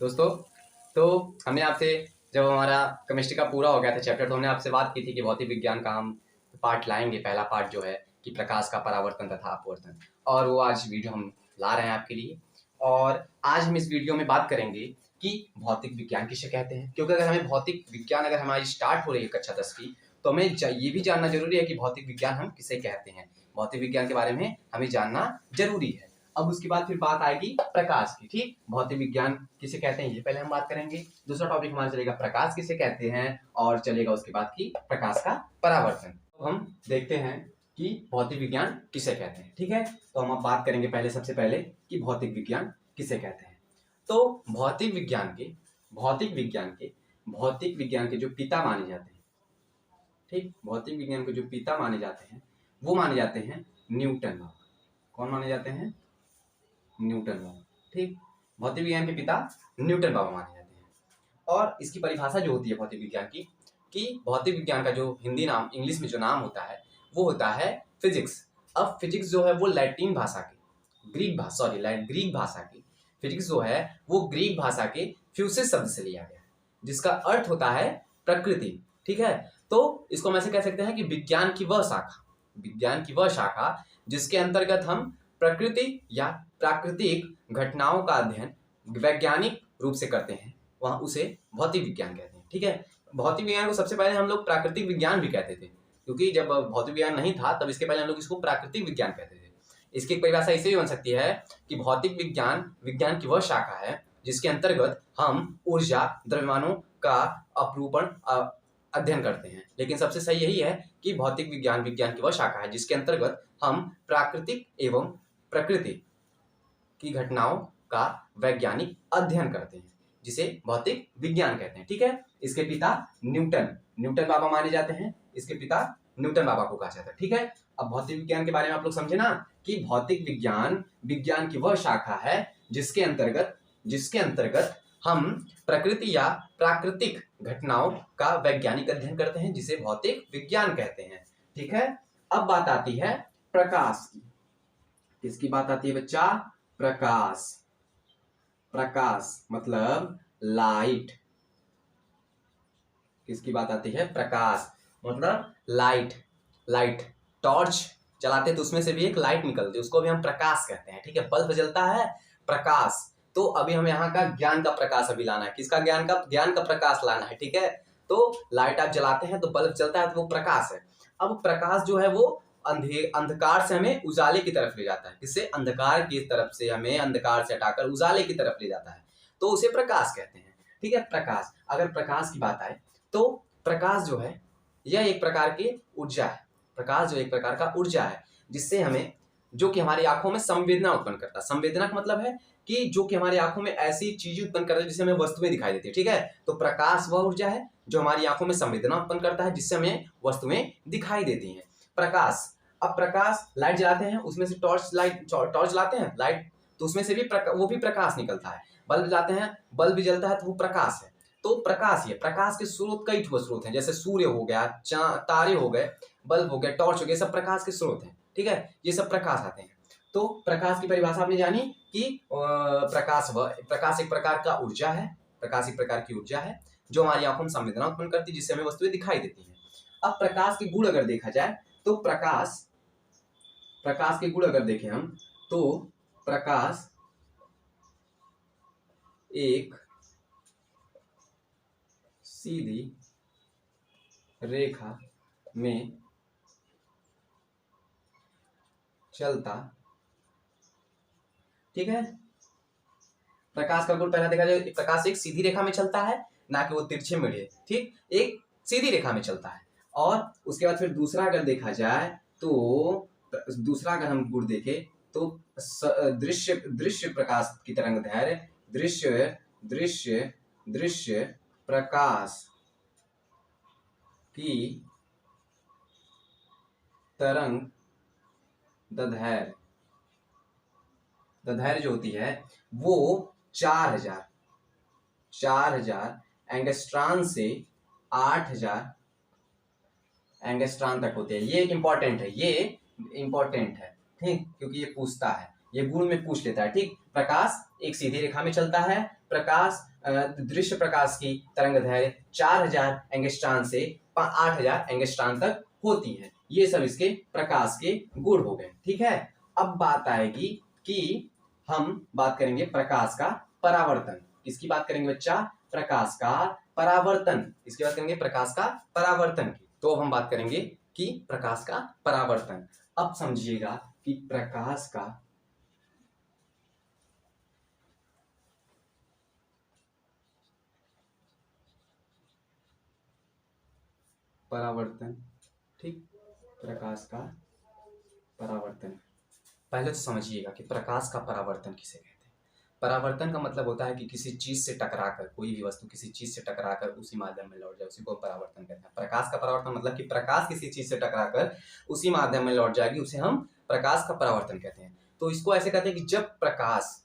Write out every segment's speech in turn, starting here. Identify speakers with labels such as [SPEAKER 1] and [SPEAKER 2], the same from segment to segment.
[SPEAKER 1] दोस्तों, तो हमने आपसे जब हमारा केमिस्ट्री का पूरा हो गया था चैप्टर, तो हमने आपसे बात की थी कि भौतिक विज्ञान का हम पार्ट लाएंगे। पहला पार्ट जो है कि प्रकाश का परावर्तन तथा अपवर्तन, और वो आज वीडियो हम ला रहे हैं आपके लिए। और आज हम इस वीडियो में बात करेंगे कि भौतिक विज्ञान किसे कहते हैं, क्योंकि अगर हमें भौतिक विज्ञान अगर हमारी स्टार्ट हो रही है कक्षा 10 की, तो हमें ये भी जानना जरूरी है कि भौतिक विज्ञान हम किसे कहते हैं। भौतिक विज्ञान के बारे में हमें जानना जरूरी है। अब उसके बाद फिर बात आएगी प्रकाश की। ठीक, भौतिक विज्ञान किसे कहते हैं ये पहले हम बात करेंगे। दूसरा टॉपिक हमारा चलेगा प्रकाश किसे कहते हैं, और चलेगा उसके बाद की प्रकाश का परावर्तन। तो हम देखते हैं कि भौतिक विज्ञान किसे कहते हैं। ठीक है, तो हम अब बात करेंगे पहले सबसे पहले कि भौतिक विज्ञान किसे कहते हैं। तो भौतिक विज्ञान के जो पिता माने जाते हैं, ठीक, भौतिक विज्ञान के जो पिता माने जाते हैं वो माने जाते हैं न्यूटन बाबा। कौन माने जाते हैं? न्यूटन बाबा। ठीक, भौतिक विज्ञान के पिता न्यूटन बाबा माने जाते हैं। और इसकी परिभाषा जो होती है भौतिक विज्ञान की, कि भौतिक विज्ञान का जो हिंदी नाम, इंग्लिश में जो नाम होता है वो होता है फिजिक्स। अब फिजिक्स जो है वो लैटिन भाषा के, ग्रीक भाषा की फिजिक्स जो है वो ग्रीक भाषा के फ्यूसिस शब्द से लिया गया है, जिसका अर्थ होता है प्रकृति। ठीक है, तो इसको हम ऐसे कह सकते हैं कि विज्ञान की वह शाखा जिसके अंतर्गत हम प्रकृति या प्राकृतिक घटनाओं का अध्ययन वैज्ञानिक रूप से करते हैं, वहाँ उसे भौतिक विज्ञान कहते हैं। ठीक है, भौतिक विज्ञान को सबसे पहले हम लोग प्राकृतिक विज्ञान भी कहते थे, क्योंकि जब भौतिक विज्ञान नहीं था तब इसके पहले हम लोग इसको प्राकृतिक विज्ञान कहते थे। इसकी एक परिभाषा इसे भी बन सकती है कि भौतिक विज्ञान की वह शाखा है जिसके अंतर्गत हम ऊर्जा, द्रव्यमानों का अपरूपण अध्ययन करते हैं। लेकिन सबसे सही यही है कि भौतिक विज्ञान की वह शाखा है जिसके अंतर्गत हम प्राकृतिक एवं प्रकृति की घटनाओं का वैज्ञानिक अध्ययन करते हैं, जिसे भौतिक विज्ञान कहते हैं। ठीक है, इसके पिता न्यूटन बाबा माने जाते हैं। इसके पिता न्यूटन बाबा को कहा जाता है। ठीक है, अब भौतिक विज्ञान के बारे में आप लोग समझे ना कि भौतिक विज्ञान की वह शाखा है जिसके अंतर्गत हम प्रकृति या प्राकृतिक घटनाओं का वैज्ञानिक अध्ययन करते हैं, जिसे भौतिक विज्ञान कहते हैं। ठीक है, अब बात आती है प्रकाश की। किसकी बात आती है बच्चा? प्रकाश मतलब लाइट। किसकी बात आती है? प्रकाश मतलब लाइट। टॉर्च चलाते तो उसमें से भी एक लाइट निकलती है, उसको भी हम प्रकाश कहते हैं। ठीक है, बल्ब जलता है, प्रकाश। तो अभी हम यहाँ का ज्ञान का प्रकाश अभी लाना है। किसका ज्ञान का प्रकाश लाना है। ठीक है, तो लाइट आप जलाते हैं तो बल्ब जलता है, तो वो प्रकाश है। अब प्रकाश जो है वो अंधकार से हमें उजाले की तरफ ले जाता है। किससे? अंधकार की तरफ से हमें अंधकार से हटाकर उजाले की तरफ ले जाता है, तो उसे प्रकाश कहते हैं। ठीक है, प्रकाश। अगर प्रकाश की बात आए तो प्रकाश जो है यह एक प्रकार की ऊर्जा है। प्रकाश जो एक प्रकार का ऊर्जा है जिससे हमें, जो कि हमारी आंखों में संवेदना उत्पन्न करता है। संवेदना का मतलब है कि जो कि हमारी आंखों में ऐसी चीजें उत्पन्न करता है जिससे हमें वस्तुएं दिखाई देती है। ठीक है, तो प्रकाश वह ऊर्जा है जो हमारी आंखों में संवेदना उत्पन्न करता है, जिससे हमें वस्तुएं दिखाई देती हैं। प्रकाश। अब प्रकाश, लाइट जलाते हैं, उसमें से टॉर्च जलाते हैं लाइट, तो उसमें से भी वो भी प्रकाश निकलता है। बल्ब जलाते हैं, बल्ब भी जलता है, तो वो प्रकाश है। तो प्रकाश के स्रोत कई ठो स्रोत हैं, जैसे सूर्य हो गया, तारे हो गए, बल्ब हो गए, टॉर्च हो गए, सब प्रकाश के स्रोत हैं। ठीक है, ये सब प्रकाश आते हैं। तो प्रकाश की परिभाषा आपने जानी कि प्रकाश एक प्रकार का ऊर्जा है। प्रकाश एक प्रकार की ऊर्जा है जो हमारी आंखों में संवेदना उत्पन्न करती है, जिससे हमें वस्तुएं दिखाई देती हैं। अब प्रकाश के गुण अगर देखा जाए तो प्रकाश के गुण अगर देखें हम, तो प्रकाश एक सीधी रेखा में चलता। ठीक है, प्रकाश का गुण पहला देखा जाए, प्रकाश एक सीधी रेखा में चलता है, ना कि वो तिरछे मेढ़े। ठीक, एक सीधी रेखा में चलता है। और उसके बाद फिर दूसरा अगर देखा जाए तो दूसरा अगर हम गुण देखें तो दृश्य प्रकाश की तरंग दैर्घ्य, दृश्य प्रकाश की तरंग दैर्घ्य जो होती है वो 4000 एंगस्ट्रॉन से 8000 एंगस्ट्रॉन तक होते हैं। ये इंपॉर्टेंट है, ठीक, क्योंकि ये पूछता है, ये गुण में पूछ लेता है। ठीक, प्रकाश एक सीधी रेखा में चलता है। प्रकाश दृश्य प्रकाश की तरंग दैर्घ्य 4000 एंगस्ट्रॉन से 8000 एंगस्ट्रॉन तक होती है। ये सब इसके प्रकाश के गुण हो गए। ठीक है, अब बात आएगी कि हम बात करेंगे प्रकाश का परावर्तन। किसकी बात करेंगे बच्चा? प्रकाश का परावर्तन। इसकी बात करेंगे प्रकाश का परावर्तन की। तो हम बात करेंगे कि प्रकाश का परावर्तन। अब समझिएगा कि प्रकाश का परावर्तन, ठीक, प्रकाश का परावर्तन। पहले तो समझिएगा कि प्रकाश का परावर्तन किसे कहते हैं। परावर्तन का मतलब होता है कि किसी चीज से टकराकर, कोई भी वस्तु किसी चीज से टकराकर उसी माध्यम में लौट जाए, उसी को परावर्तन कहते हैं। प्रकाश का परावर्तन मतलब कि प्रकाश किसी चीज से टकराकर उसी माध्यम में लौट जाएगी, उसे हम प्रकाश का परावर्तन कहते हैं। तो इसको ऐसे कहते हैं कि जब प्रकाश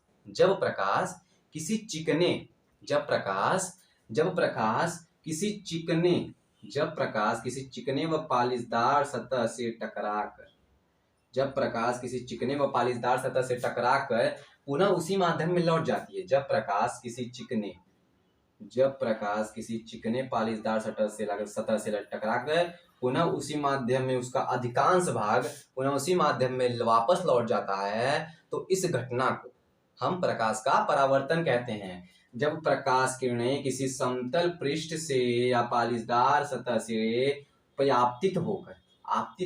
[SPEAKER 1] किसी चिकने व पालिशदार सतह से टकराकर पुनः उसी माध्यम में लौट जाती है। जब प्रकाश किसी चिकने पालिशदार सतह से टकराकर पुनः उसी माध्यम में उसका अधिकांश भाग पुनः उसी माध्यम में वापस लौट जाता है, तो इस घटना को हम प्रकाश का परावर्तन कहते हैं। जब प्रकाश किरणें किसी समतल पृष्ठ से या पालिशदार सतह से आपतित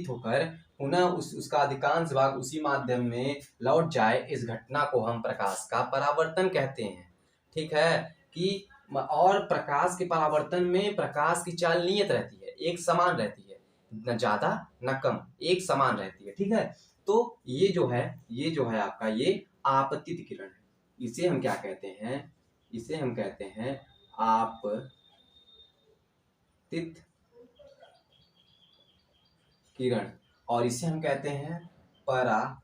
[SPEAKER 1] होकर पुनः उसका अधिकांश भाग उसी माध्यम में लौट जाए, इस घटना को हम प्रकाश का परावर्तन कहते हैं। ठीक है, कि और प्रकाश के परावर्तन में प्रकाश की चाल नियत रहती है, एक समान रहती है, न ज्यादा न कम, एक समान रहती है। ठीक है, तो ये जो है आपका ये आपतित किरण है। इसे हम क्या कहते हैं? इसे हम कहते हैं आपतित किरण, और इसे हम कहते हैं परावर्तित।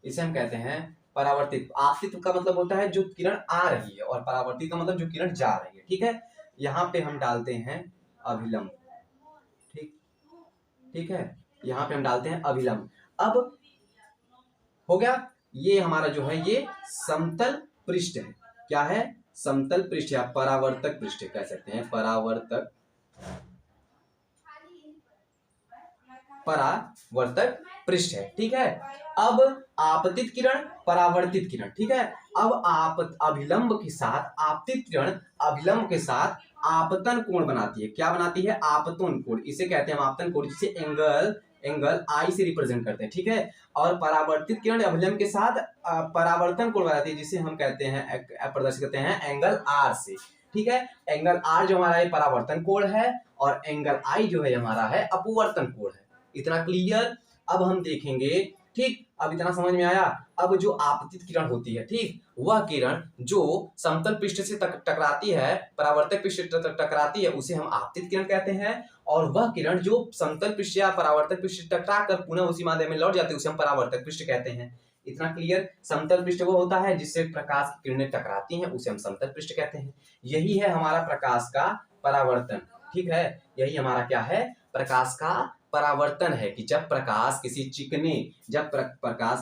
[SPEAKER 1] इसे हम कहते हैं परावर्तित। आपतित का मतलब होता है जो किरण आ रही है, और परावर्तित का मतलब जो किरण जा रही है। ठीक है, यहाँ पे हम डालते हैं अभिलंब। ठीक है, यहाँ पे हम डालते हैं अभिलंब। अब हो गया, ये हमारा जो है ये समतल पृष्ठ है। क्या है? समतल पृष्ठ या परावर्तक पृष्ठ कह सकते हैं, परावर्तक पृष्ठ है। ठीक है, अब आपतित किरण, परावर्तित किरण। ठीक है, अब अभिलंब के साथ आपतित किरण अभिलंब के साथ आपतन कोण बनाती है। क्या बनाती है? आपतन कोण। इसे कहते हैं हम आपतन कोण, जिसे एंगल आई से रिप्रेजेंट करते हैं। ठीक है, और परावर्तित किरण अभिलंब के साथ परावर्तन कोण बनाती है, जिसे हम कहते हैं प्रदर्शित करते हैं एंगल आर से। ठीक है, एंगल आर जो हमारा है परावर्तन कोण है, और एंगल आई जो है हमारा है अपवर्तन कोण है। इतना क्लियर? अब हम देखेंगे, ठीक, अब इतना समझ में आया। अब जो आपतित किरण होती है, ठीक, वह किरण जो समतल पृष्ठ से टकराती है, परावर्तक पृष्ठ से टकराती है, उसे हम आपतित किरण कहते हैं। और वह किरण जो समतल पृष्ठ या परावर्तक पृष्ठ से टकराकर पुनः उसी माध्यम में लौट जाती है, उसे हम परावर्तक पृष्ठ कहते हैं। इतना क्लियर? समतल पृष्ठ वो होता है जिससे प्रकाश की किरणें टकराती हैं, उसे हम समतल पृष्ठ कहते हैं। यही है हमारा प्रकाश का परावर्तन। ठीक है, यही हमारा क्या है? प्रकाश का परावर्तन है कि जब प्रकाश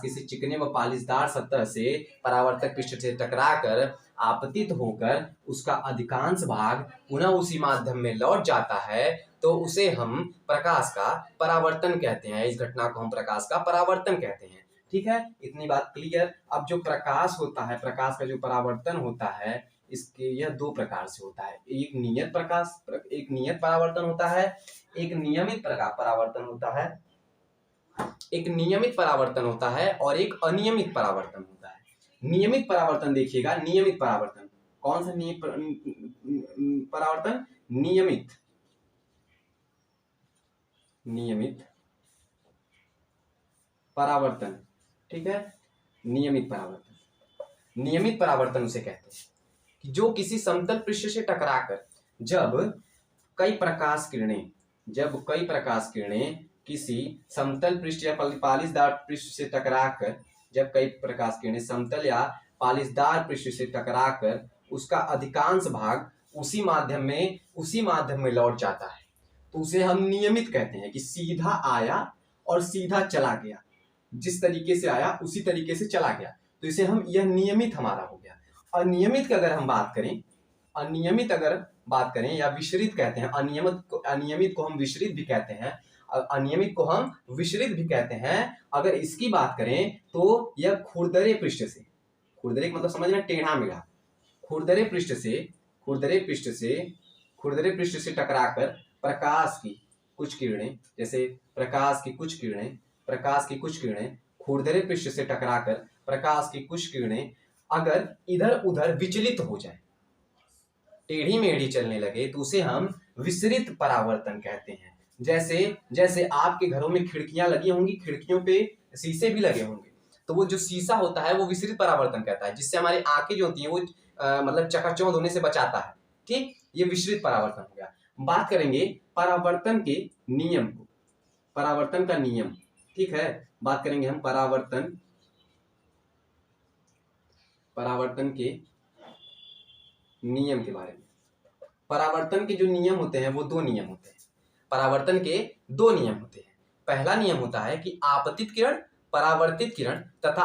[SPEAKER 1] किसी चिकने व पालिशदार सतह से परावर्तक पृष्ठ से टकराकर आपतित होकर उसका अधिकांश भाग पुनः उसी माध्यम में लौट जाता है, तो उसे हम प्रकाश का परावर्तन कहते हैं। इस घटना को हम प्रकाश का परावर्तन कहते हैं। ठीक है, इतनी बात क्लियर? अब जो प्रकाश होता है, प्रकाश का जो परावर्तन होता है, इसके यह दो प्रकार से होता है। एक नियत परावर्तन होता है, एक नियमित परावर्तन होता है, एक नियमित परावर्तन होता है और एक अनियमित परावर्तन होता है। नियमित परावर्तन देखिएगा, नियमित परावर्तन कौन सा परावर्तन? नियमित परावर्तन। ठीक है, नियमित परावर्तन उसे कहते हैं कि जो किसी समतल पृष्ठ से टकराकर जब कई प्रकाश किरणें किसी समतल पृष्ठ या पालिशदार पृष्ठ से टकराकर समतल या पालिशदार पृष्ठ से टकराकर उसका अधिकांश भाग उसी माध्यम में लौट जाता है, तो उसे हम नियमित कहते हैं कि सीधा आया और सीधा चला गया, जिस तरीके से आया उसी तरीके से चला गया, तो इसे हम, यह नियमित हमारा हो गया। अनियमित की अगर हम बात करें, अनियमित अगर बात करें या विचलित कहते हैं, अनियमित को हम विचलित भी कहते हैं, अनियमित को हम विचलित भी कहते हैं। अगर इसकी बात करें तो यह खुरदरे पृष्ठ से, खुरदरे मतलब समझना टेढ़ा मेढ़ा, खुरदरे पृष्ठ से टकराकर प्रकाश की कुछ किरणें, जैसे प्रकाश की कुछ किरणें खुरदरे पृष्ठ से टकराकर प्रकाश की कुछ किरणें अगर इधर उधर विचलित हो जाए, टेढ़ी मेढ़ी चलने लगे, तो उसे हम विसरित परावर्तन कहते हैं। जैसे आपके घरों में खिड़कियां लगी होंगी, खिड़कियों पे शीशे भी लगे होंगे, तो वो जो शीशा होता है वो विसरित परावर्तन कहता है, जिससे हमारी आंखें जो होती हैं वो मतलब चकाचौंध होने से बचाता है। ठीक, ये विसरित परावर्तन हो गया। बात करेंगे परावर्तन के नियम को, परावर्तन का नियम, ठीक है, बात करेंगे हम परावर्तन के नियम के बारे में। परावर्तन के जो नियम होते हैं वो दो नियम होते हैं, परावर्तन के दो नियम होते हैं। पहला नियम होता है कि आपतित किरण, परावर्तित किरण तथा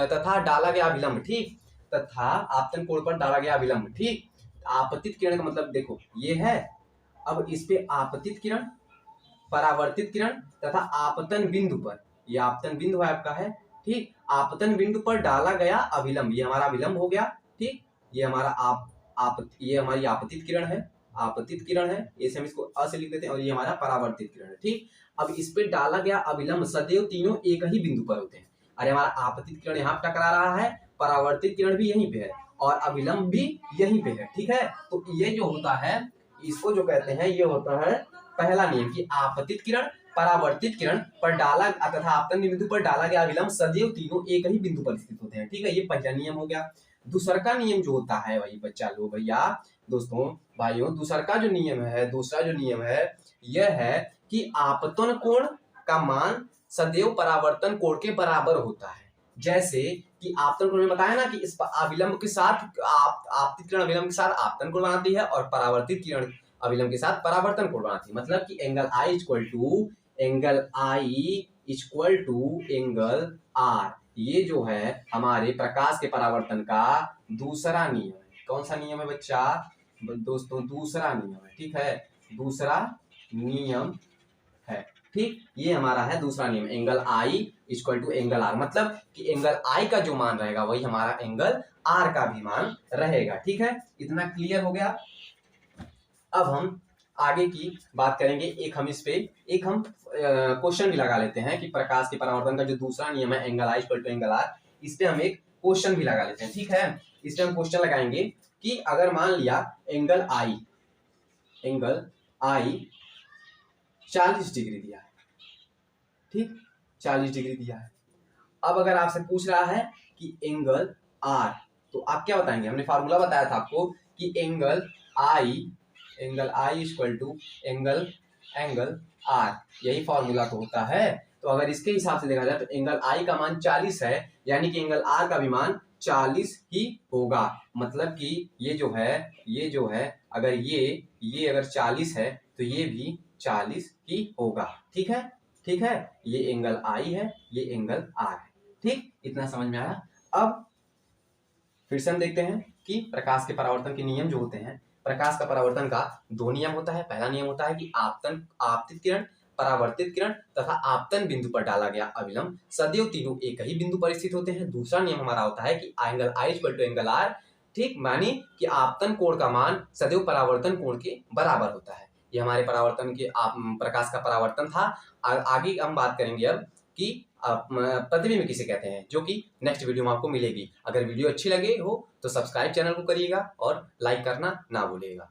[SPEAKER 1] तथा डाला गया विलंब, ठीक, तथा आपतन कोण पर डाला गया विलंब, ठीक। आपतित किरण का मतलब देखो ये है, अब इस पे आपतित किरण, परावर्तित किरण तथा आपतन बिंदु पर, ये आपतन बिंदु है आपका है, ठीक, आपतन बिंदु पर डाला गया अभिलंब, ये हमारा विलंब हो गया, ठीक, ये हमारा ये हमारी आपतित किरण है, ऐसे हम इसको अ से लिख देते हैं, और ये हमारा परावर्तित किरण है, ठीक। अब इस पे डाला गया अभिलंब सदैव तीनों एक ही बिंदु पर होते हैं। अरे हमारा आपतित किरण यहाँ टकरा रहा है, परावर्तित किरण भी यहीं पे है और अभिलंब भी यहीं पे है, ठीक है। तो ये जो होता है, इसको जो कहते हैं, ये होता है पहला नियम कि आपतित किरण, परावर्तित किरण पर डाला तथा आपतन बिंदु पर डाला गया विलंब सदैव तीनों एक ही बिंदु पर स्थित होते हैं, ठीक है। ये पहला नियम हो गया। दूसरा का नियम जो होता है भाई बच्चा लोग, भैया दोस्तों भाइयों, दूसरा जो नियम है यह है कि आपतन कोण का मान सदैव परावर्तन कोण के बराबर होता है। जैसे कि आपतन कोण में बताया ना कि इस अविलंब के साथ आपतित किरण अविलंब के साथ आपतन कोण बनाती है और परावर्तित किरण अविलंब के साथ परावर्तन कोण बनाती है। मतलब कि angle I equal to angle R, ये जो है हमारे प्रकाश के परावर्तन का दूसरा नियम है। कौन सा नियम है बच्चा दोस्तों? दूसरा नियम है, ठीक है, दूसरा नियम है, ठीक। ये हमारा है दूसरा नियम, angle I equal to angle R, मतलब कि एंगल I का जो मान रहेगा वही हमारा एंगल R का भी मान रहेगा, ठीक है। इतना क्लियर हो गया। अब हम आगे की बात करेंगे, एक हम क्वेश्चन भी लगा लेते हैं कि प्रकाश के परावर्तन का जो दूसरा नियम है angle I equal to angle R, इस पे हम एक क्वेश्चन भी लगा लेते हैं, ठीक है। इस पे हम क्वेश्चन लगाएंगे कि अगर मान लिया एंगल I 40 डिग्री दिया है, ठीक, 40 डिग्री दिया है। अब अगर आपसे पूछ रहा है कि एंगल R, तो आप क्या बताएंगे? हमने फार्मूला बताया था आपको कि angle I equal to angle R, यही फार्मूला तो होता है। तो अगर इसके हिसाब से देखा जाए तो एंगल I का मान 40 है, यानी कि एंगल R का भी मान 40 ही होगा। मतलब कि ये जो है अगर ये अगर 40 है तो ये भी 40 ही होगा, ठीक है। ये एंगल I है, ये एंगल R है, ठीक। इतना समझ में आया। अब फिर से हम देखते हैं कि प्रकाश के परावर्तन के नियम जो होते हैं, प्रकाश का परावर्तन का दो नियम होता है। पहला नियम होता है कि आपतित किरण, परावर्तित किरण तथा आपतन बिंदु पर डाला गया अविलंब सदैव तीनों एक ही बिंदु पर स्थित होते हैं। दूसरा नियम हमारा होता है कि angle I equal to angle R, ठीक, मानी कि आपतन कोण का मान सदैव परावर्तन कोण के बराबर होता है। ये हमारे परावर्तन के प्रकाश का परावर्तन था। आगे हम बात करेंगे अब कि प्रतिबिंब किसे कहते हैं, जो कि नेक्स्ट वीडियो में आपको मिलेगी। अगर वीडियो अच्छी लगे हो तो सब्सक्राइब चैनल को करिएगा और लाइक करना ना भूलिएगा।